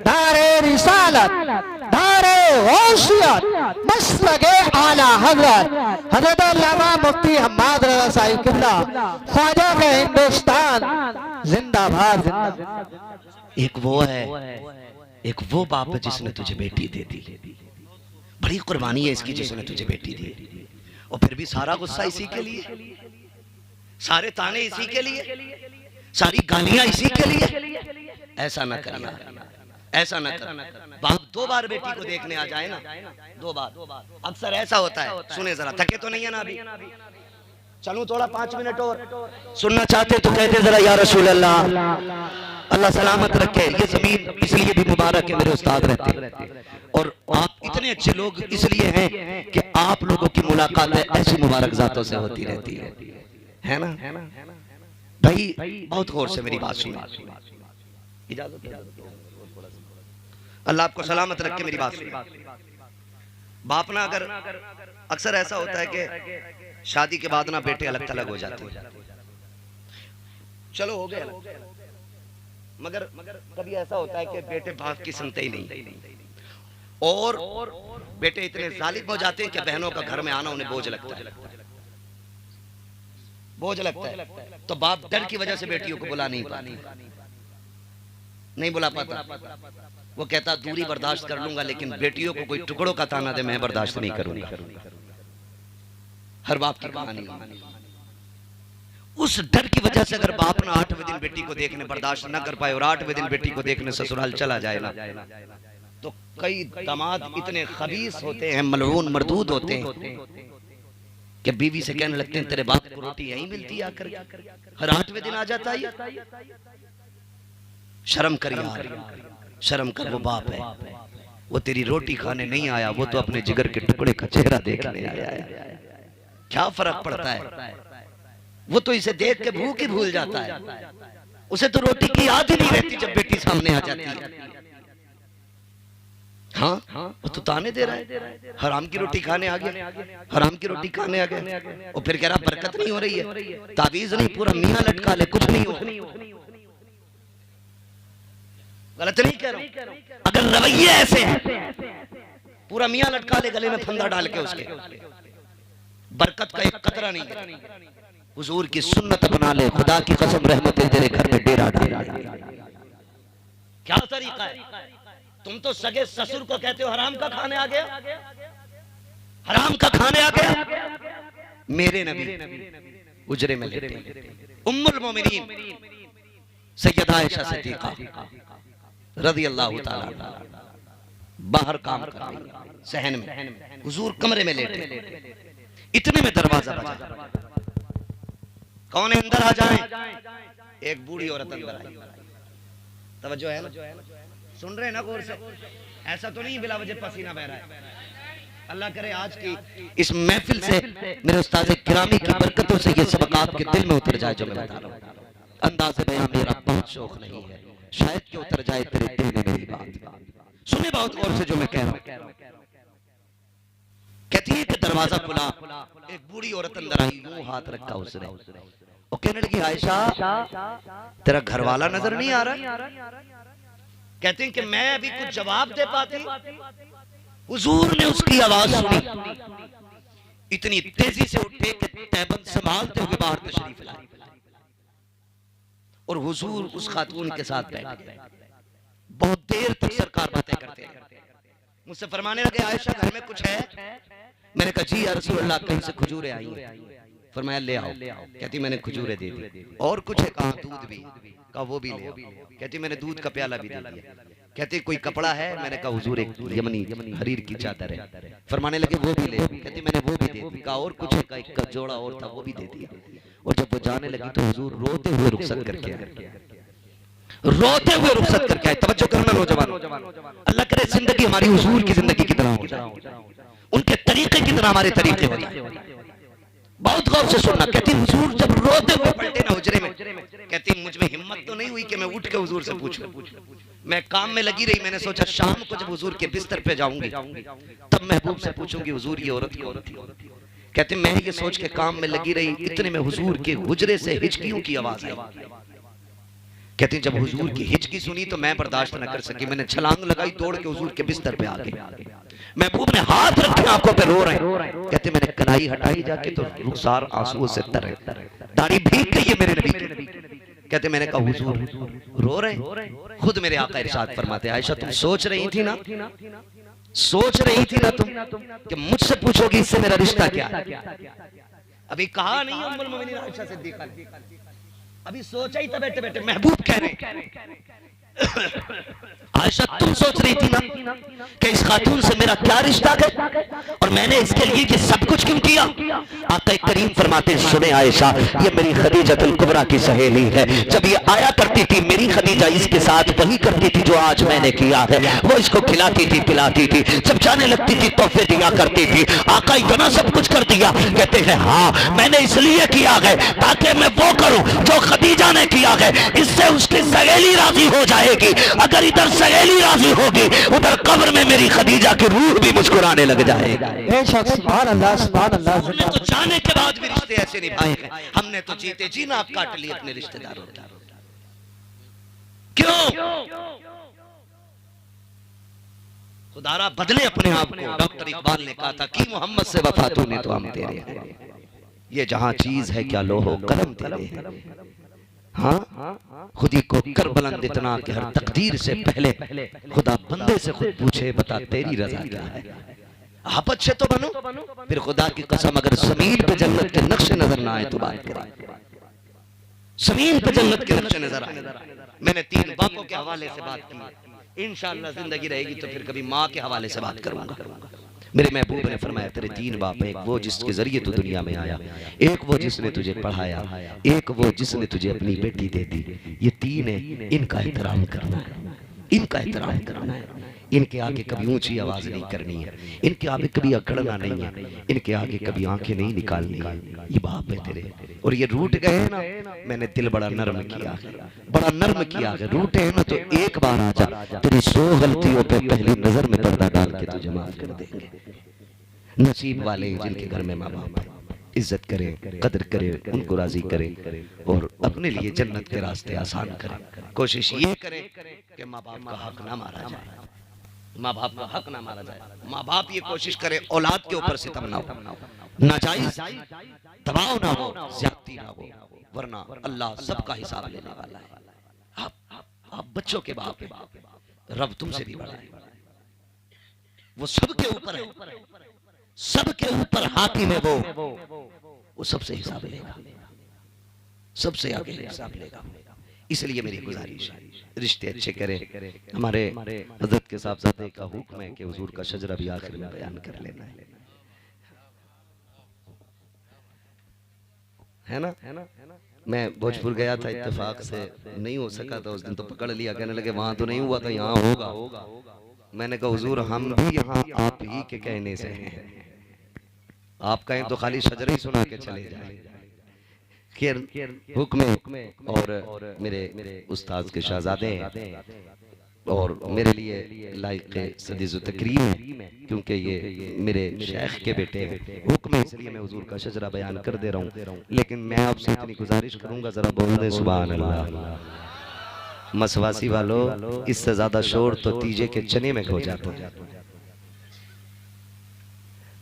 दारे रिसालत, दारे गौसियत, मसलके आला हजरत हजरत अल्लामा मुफ्ती हम्माद रज़ा साहिब किबला ख्वाजा के हिंदुस्तान जिंदाबाद जिंदाबाद। एक वो है, एक वो बाप है जिसने तुझे बेटी दे दी, बड़ी कुर्बानी है इसकी जिसने तुझे बेटी दी, और फिर भी सारा गुस्सा इसी के लिए, सारे ताने इसी के लिए, सारी गालियां इसी के लिए। ऐसा ना कर यार, ऐसा ना कर। बाप दो बार बेटी को देखने आ जाए ना, दो बार, अक्सर ऐसा होता है। सुने जरा, थके तो नहीं है ना अभी? चलूं थोड़ा 5 मिनट और सुनना चाहते तो कहते जरा या रसूल अल्लाह, अल्लाह सलामत रखे। ये जमीन इसलिए भी मुबारक है, मेरे उस्ताद रहते, और आप इतने अच्छे लोग इसलिए हैं कि आप लोगों की मुलाकात ऐसी मुबारक जातों से होती रहती है ना भाई? बहुत गौर से मेरी बात सुनो, इजाजत है? अल्लाह आपको सलामत रखे, मेरी बात सुनो। बाप ना, अगर अक्सर ऐसा होता है कि शादी के बाद ना बेटे अलग थलग हो जाते हैं, चलो हो गए, मगर कभी ऐसा होता है कि बेटे बाप की सुनते ही नहीं, और बेटे इतने जालिम हो जाते हैं कि बहनों का घर में आना उन्हें बोझ लगता है, बोझ लगता है। तो बाप डर की वजह से बेटियों को बुला नहीं बुला पाता। वो कहता दूरी बर्दाश्त कर लूंगा लेकिन बेटियों को कोई टुकड़ों का ताना दे मैं बर्दाश्त नहीं करूंगा। हर बाप की कहानी। उस डर की वजह से अगर बाप ना 8वें दिन बेटी को देखने बर्दाश्त न कर पाए और 8वें दिन बेटी को देखने ससुराल चला जाए ना, तो कई दामाद इतने खबीस होते हैं, मलऊन मरदूद होते हैं कि बीवी से कहने लगते हैं तेरे बाप को रोटी यहीं मिलती है आकर, हर 8वें दिन आ जाता है। शर्म कर यार, शर्म कर। वो बाप है, वो तेरी रोटी खाने नहीं आया, वो तो अपने जिगर के टुकड़े का चेहरा देखने आया है। क्या फर्क पड़ता है? वो तो इसे देख के भूख ही भूल जाता है, उसे तो रोटी की याद ही नहीं रहती जब बेटी सामने आ जाती है। हाँ, वो तो ताने दे रहा है, हराम की रोटी खाने आ गया, हराम की रोटी खाने आ गया, और फिर कह रहा बरकत नहीं हो रही है, ताबीज नहीं, पूरा मियां लटका ले, कुछ नहीं हो। गलत नहीं कह रहा हूं, अगर रवैये ऐसे हैं, पूरा मियां लटका ले गले में फंदा डाल के, उसके बरकत का एक कतरा नहीं है। हुजूर की सुन्नत अपना ले, खुदा की कसम रहमतें तेरे घर में डेरा डाल। क्या तरीका है? तुम तो सगे ससुर को कहते हो हराम का खाने आ गया, हराम का खाने आ गया। मेरे नबी उजरे में लेटे, उम्मुल मोमिनीन सैयदा आयशा सिद्दीका रज़ी अल्लाह ताला बाहर काम कर रही सहन में, हुजूर कमरे में लेटे, इतने में दरवाजा बजा। कौन है? अंदर आ जाएं। एक बूढ़ी औरत अंदर आई। तवज्जो है ना? सुन रहे हैं ना गौर से? ऐसा तो नहीं बिला वजह पसीना बह रहा है। अल्लाह करे आज की इस महफिल से मेरे उस्ताद किरामी की बरकतों से ये सबक आपके दिल में उतर जाए जो मैं बता रहा हूँ। अंदाज़े बयां मेरा बहुत शौक नहीं है, शायद कि उतर जाए तेरे दिल में मेरी बात। सुने बहुत गौर से जो मैं कह रहा हूँ। कहती है कि दरवाजा खुला, एक बूढ़ी औरत अंदर आई, यूं हाथ रखा उसने, और कहने लगी आयशा तेरा घर वाला नजर नहीं आ रहा? कहते हैं कि मैं अभी कुछ जवाब दे पाती, हुजूर ने उसकी आवाज सुनी, इतनी तेजी से उठे कि तैबंद संभालते हुए बाहर तशरीफ लाए, और हुजूर उस खातून के साथ बैठ गए। बहुत देर तक सरकार बातें करते हैं। मुझसे फरमाने लगे आयशा घर में कुछ है? मैंने कहा जी या रसूल अल्लाह, कहीं से खजूरें आई हैं। फरमाया ले आओ। कहती मैंने खजूरें दे दी। और कुछ है? कहा दूध भी। कहा वो भी ले आओ। कहती मैंने दूध का प्याला भी दे दिया। कहते कोई कपड़ा है? मैंने कहा हुजूर एक यमनी हरीर की चादर है। फरमाने लगे वो भी ले। कहते मैंने वो भी दे दी। कहा और कुछ है? एक का जोड़ा और था, वो भी दे दिया। और जब वो जाने लगी तो हुजूर रोते हुए रुखसत करके आए, रोते हुए रुखसत करके आए। तवज्जो करना नौजवान, अल्लाह करे जिंदगी हमारी हुजूर की जिंदगी की तरह हो जाए, उनके तरीके की तरह हमारे तरीके हो जाए। बहुत गौर से सुनना। कहती हुजूर जब रोते हुए पलटे ना हुजरे में, कहती मुझ में हिम्मत तो नहीं हुई कि मैं उठ के हुजूर से पूछूं। मैं काम में लगी रही। मैंने सोचा शाम को जब हुजूर के बिस्तर पे जाऊंगी तब महबूब से पूछूंगी हुजूर ये औरत कौन थी। कहते मैं ये सोच के काम में लगी रही, इतने में हुजूर के हुजरे से हिचकियों की आवाज आई। कहते जब हुजूर की हिचकी सुनी तो मैं बर्दाश्त न कर सकी। मैंने छलांग लगाई, दौड़ के हुजूर के बिस्तर पे आ गई। महबूब ने हाथ रखे आंखों पे, रो रहे हैं। कहते मैंने कनाई हटाई जाके तो रुखसार आंसुओं से तर, दाढ़ी भीग गई है मेरे नबी की। कहते मैंने कहा हुजूर रो रहे? खुद मेरे आका इरशाद फरमाते आयशा तुम सोच रही थी ना, सोच रही थी ना तुम कि मुझसे पूछोगी इससे मेरा रिश्ता क्या है? अभी कहा नहीं उम्मुल मोमिनीन आयशा सिद्दीका ने, अभी सोचा ही था बैठे बैठे। महबूब कह रहे आयशा तुम सोच रही थी ना कि इस खातून से मेरा क्या रिश्ता है और मैंने इसके लिए ये सब कुछ क्यों किया? आका करीम फरमाते सुने आयशा ये मेरी खदीजतुल कुबरा की सहेली है। जब ये आया करती थी मेरी खदीजा इसके साथ वही करती थी जो आज मैंने किया है। वो इसको खिलाती थी पिलाती थी, जब जाने लगती थी तोहफे दिया करती थी। आका इतना सब कुछ कर दिया। कहते हैं हाँ मैंने इसलिए किया है ताकि मैं वो करूं जो खदीजा ने किया है। इससे उसकी सहेली राजी हो जाएगी। अगर इधर सहेली राजी होगी उधर कब्र में मेरी खदीजा की रूह भी मुस्कुराने लग जाएगी। सुभान अल्लाह सुभान अल्लाह। हमने तो जाने के बाद भी रिश्ते ऐसे निभाए हैं। हमने तो जीते जी नाक काट लिए अपने रिश्तेदारों का। क्यों? खुदारा बदले अपने आप को। डॉक्टर इकबाल ने कहा था कि मोहम्मद से वफा तूने तो हम तेरे हैं। ये जहां चीज है क्या लोहो कलम तेरे है। हाँ खुदी को कर बुलंद इतना कि हर तकदीर से पहले खुदा बंदे से खुद पूछे बता तेरी रजा क्या है। आप अच्छे तो बनो, फिर खुदा की कसम अगर जमीन पे जन्नत के नक्शे नजर ना आए तो बात करें। जमीन पे जन्नत के नक्शे नजर आए। मैंने 3 बापों के हवाले से बात की। इंशाअल्लाह जिंदगी रहेगी तो फिर कभी माँ के हवाले से बात करूंगा। मेरे महबूब ने फरमाया तेरे 3 बाप, एक वो जिसके जरिए तू दुनिया में आया, एक वो जिसने तुझे पढ़ाया, एक वो जिसने तुझे अपनी बेटी दे दी। ये 3 है, इनका एहतराम करना है, इनका एहतराम करना है। इनके आगे कभी ऊंची आवाज नहीं करनी है, इनके आगे कभी अकड़ना नहीं है, इनके आगे कभी आंखें नहीं निकालनी है। ये बाप है तेरे और ये रूठ गए हैं ना, मैंने दिल बड़ा नर्म किया है, बड़ा नर्म किया है। रूठे हैं ना तो एक बार आजा, तेरी 100 गलतियों पे पहली नजर में पर्दा डाल के तुझे माफ कर देंगे। नसीब वाले जिनके घर में माँ बाप है, इज्जत करें, कदर करें, उनको राजी करें और अपने लिए जन्नत के रास्ते आसान करें। कोशिश ये करें कि माँ बाप का हक ना मारा जाए, माँ बाप का हक ना मारा जाए। माँ बाप ये कोशिश करे औलाद के ऊपर सितम ना हो, नाजायज दबाव ना हो, ज्यादती ना हो, वरना अल्लाह सबका हिसाब लेने वाला है। आप बच्चों के बाप है, रब तुमसे भी बड़ा है, वो सबके ऊपर है, सबके ऊपर हाकिम है। वो सबसे हिसाब लेगा, सबसे आगे हिसाब लेगा। इसलिए मेरी गुजारिश है रिश्ते अच्छे करें। हमारे हजरत के साहबजादे का हुक्म है कि हुजूर का शजरा भी आखिर में बयान कर लेना है ना। मैं भोजपुर गया था, इत्तेफाक से नहीं हो सका था उस दिन, तो पकड़ लिया, कहने लगे वहां तो नहीं हुआ था, यहाँ होगा। मैंने कहा हुजूर हम भी यहाँ आप ही के कहने से हैं, आप कहें तो खाली शजरा ही सुना के चले जाए। खैर हुक्म और मेरे उस्ताद के शहजादे हैं और मेरे लिए लायक सदीज़ तकरीम है, क्योंकि ये मेरे शेख के बेटे हैं। हुक्म है इसलिए मैं हुजूर का शजरा बयान कर दे रहा हूँ। लेकिन मैं आपसे इतनी गुजारिश करूंगा जरा बोल दें सुभान अल्लाह। मसवासी वालों इससे ज्यादा शोर तो तीजे के चने में हो जाता है।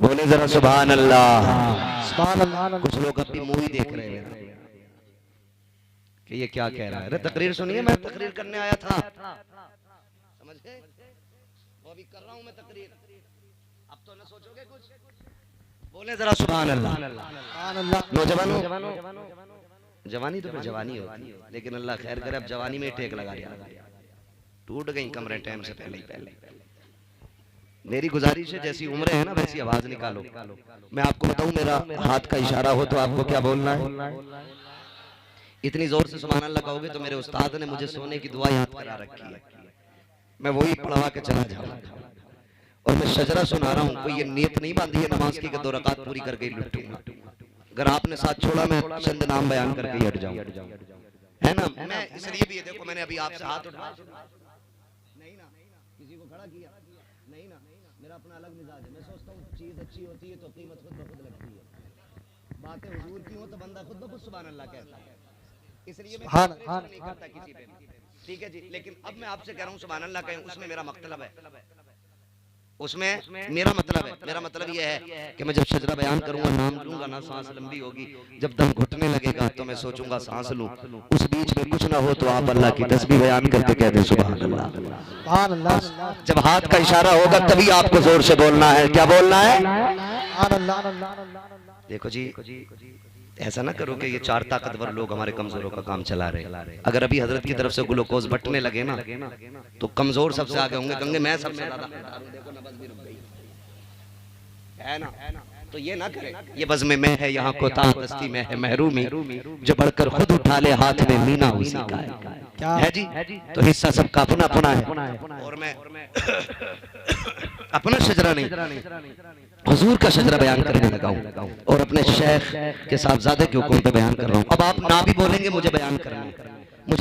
बोले जरा सुभान अल्लाह। सुभान अल्लाह। कुछ लोग अपनी मूवी देख रहे हैं कि ये क्या कह रहा है। अरे तकरीर सुनिए, मैं तकरीर करने आया था, समझ गए? वो अभी कर रहा हूं मैं तकरीर, अब तो न सोचोगे कुछ। बोले जरा सुभान अल्लाह। नौजवानों, जवानी तो फिर जवानी होती है, लेकिन अल्लाह खैर करे अब जवानी में टेक लगा दिया, टूट गई कमरें टाइम से पहले ही पहले। मेरी गुजारिश है, जैसी उम्र है ना वैसी आवाज निकालो। मैं आपको बताऊं, मेरा हाथ का इशारा हो तो आपको क्या बोलना है। इतनी जोर से सुभान अल्लाह कहोगे तो मेरे उस्ताद ने मुझे सोने की दुआ याद करा रखी है, मैं वही पढ़वा के चला जाऊंगा। और मैं शजरा सुना रहा हूँ, कोई ये नियत नहीं बांधी है नमाज की कि 2 रकात पूरी करके ही लुटूंगा। अगर आपने साथ छोड़ा मैं चंद नाम बयान करके ही हट जाऊं, है ना। मैं इसलिए भी, देखो मैंने अभी आपसे हाथ उठाया नहीं ना, किसी को खड़ा किया नहीं ना, मेरा अपना अलग मिजाज है। मैं सोचता हूँ चीज अच्छी होती है तो कीमत खुद ब खुद लगती है। बातें हुजूर की हो तो बंदा खुद ब खुद सुभान अल्लाह कहता है, इसलिए मैं नहीं करता किसी पे। ठीक है जी, लेकिन अब मैं आपसे कह रहा हूँ सुभान अल्लाह कहें, उसमें मेरा मतलब है, उसमें मेरा मतलब यह है कि मैं जब शजरा बयान करूंगा, नाम लूंगा ना, सांस लंबी होगी, जब दम घुटने लगेगा तो मैं सोचूंगा सांस लूं। उस बीच में कुछ ना हो तो आप अल्लाह की तस्बीह बयान करके कह दें सुभान अल्लाह। जब हाथ का इशारा होगा तभी आपको जोर से बोलना है। क्या बोलना है? देखो जी, ऐसा ना करो कि ये 4 ताकतवर लोग हमारे कमजोरों का काम चला रहे। अगर अभी हजरत की तरफ से ग्लूकोज बटने लगे ना तो कमजोर सबसे आगे होंगे, कहेंगे मैं सबसे ज्यादा, देखो नब्ज भी रुक गई, है ना। तो ये ना करें, ये बज़्म में मैं है यहाँ कोताह दस्ती में है महरूमी, जो बढ़कर खुद उठा ले हाथ में मीना उसी का है जी। तो हिस्सा सबका अपना अपना है, और मैं अपना शजरा नहीं हुजूर का शजरा बयान करने लगा हूँ और अपने शेख के साहबजादे के हुक्म पे बयान कर रहा हूँ। अब आप ना भी बोलेंगे मुझे बयान करना है।